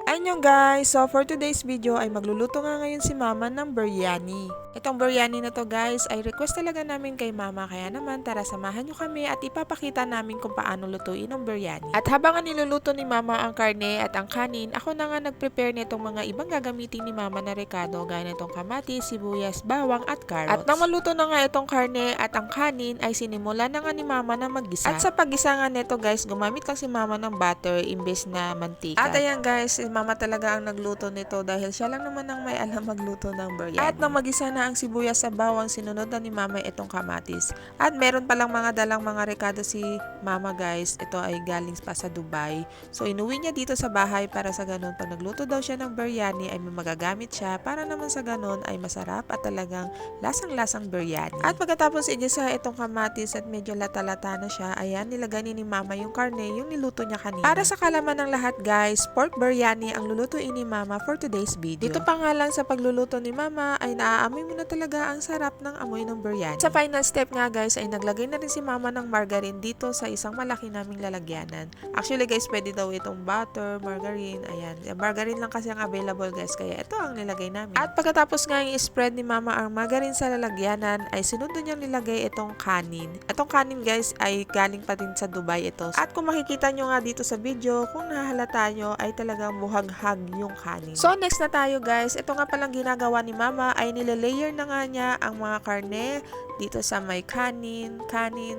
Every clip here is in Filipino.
Ayun guys, so for today's video ay magluluto nga ngayon si mama ng biryani. Itong biryani na to guys ay request talaga namin kay mama, kaya naman tara samahan nyo kami at ipapakita namin kung paano lutuin ang biryani. At habang niluluto ni mama ang karne at ang kanin, ako na nga nag-prepare nitong mga ibang gagamitin ni mama na rekado gaya nitong kamatis, sibuyas, bawang at carrots. At nang maluto na nga itong karne at ang kanin ay sinimula na nga ni mama na maggisa. At sa paggisa nga nito guys, gumamit lang si mama ng butter imbes na mantika. At ayan guys, si mama talaga ang nagluto nito dahil siya lang naman ang may alam magluto ng biryani. At nang magisa na ang sibuyas sa bawang, sinunod na ni mama itong kamatis. At meron palang mga dalang mga rekado si mama guys. Ito ay galing pa sa Dubai. So inuwi niya dito sa bahay para sa ganun pag nagluto daw siya ng biryani ay may magagamit siya para naman sa ganun ay masarap at talagang lasang-lasang biryani. At pagkatapos igisa itong kamatis at medyo lata-lata na siya, ayan nilagay ni mama yung karne yung niluto niya kanina. Para sa kalaman ng lahat guys, pork biryani ang lulutuin ni mama for today's video. Dito pa nga lang sa pagluluto ni mama ay naaamoy mo na talaga ang sarap ng amoy ng biryani. Sa final step nga guys ay naglagay na rin si mama ng margarine dito sa isang malaki naming lalagyanan. Actually guys, pwede daw itong butter, margarine, ayan. Margarine lang kasi ang available guys, kaya ito ang nilagay namin. At pagkatapos nga i-spread ni mama ang margarine sa lalagyanan ay sunod niyang nilagay itong kanin. Itong kanin guys ay galing pa din sa Dubai ito. At kung makikita nyo nga dito sa video, kung nahahalata nyo ay talagang buhag-hag yung kanin. So next na tayo guys, ito nga palang ginagawa ni mama ay nilalayer na nga niya ang mga karne dito sa may kanin, karne,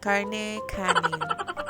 kanin.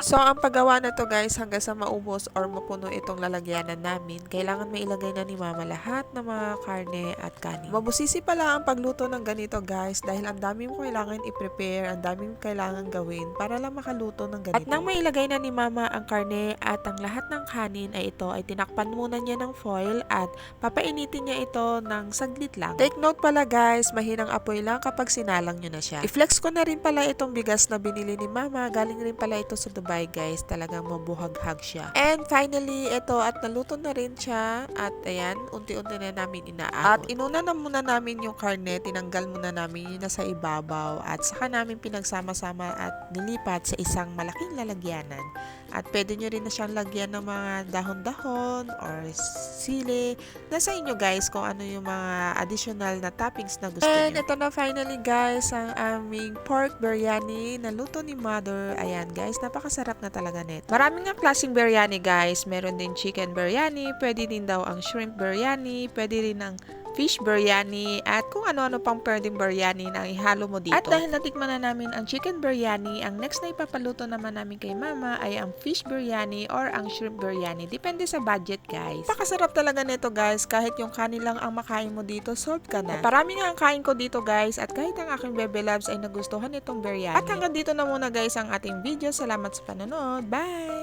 So ang paggawa na to guys hanggang sa maubos or mapuno itong lalagyanan namin, kailangan may ilagay na ni mama lahat ng mga karne at kanin. Mabusisi pala ang pagluto ng ganito guys dahil ang dami mo kailangan i-prepare, ang dami mo kailangan gawin para lang makaluto ng ganito. At nang may ilagay na ni mama ang karne at ang lahat ng kanin ay ito ay tinakpan muna niya ng foil at papainitin niya ito ng saglit lang. Take note pala guys, mahinang apoy lang kapag sinalang nyo na siya. I-flex ko na rin pala itong bigas na binili ni mama, galing rin pala ito sa Dubai guys, talagang mabuhag-hag siya. And finally, ito at naluto na rin siya at ayan, unti-unti na namin inaabot. At inuna na muna namin yung karne, tinanggal muna namin yung nasa ibabaw at saka namin pinagsama-sama at nilipat sa isang malaking lalagyanan. At pwede nyo rin na siyang lagyan ng mga dahon-dahon or sili. Nasa inyo guys kung ano yung mga additional na toppings na gusto nyo. And ito na finally guys, ang aming pork biryani na luto ni mother. Ayan guys, napakasarap na talaga nito. Maraming nga klaseng biryani guys. Meron din chicken biryani, pwede din daw ang shrimp biryani, pwede rin ang fish biryani, at kung ano-ano pang pwedeng biryani na ihalo mo dito. At dahil natikman na namin ang chicken biryani, ang next na ipapaluto naman namin kay mama ay ang fish biryani or ang shrimp biryani. Depende sa budget guys. Pakasarap talaga nito guys, kahit yung kanin lang ang makain mo dito, solved ka na. At parami nga ang kain ko dito guys, at kahit ang aking bebe loves ay nagustuhan itong biryani. At hanggang dito na muna guys ang ating video. Salamat sa panonood. Bye!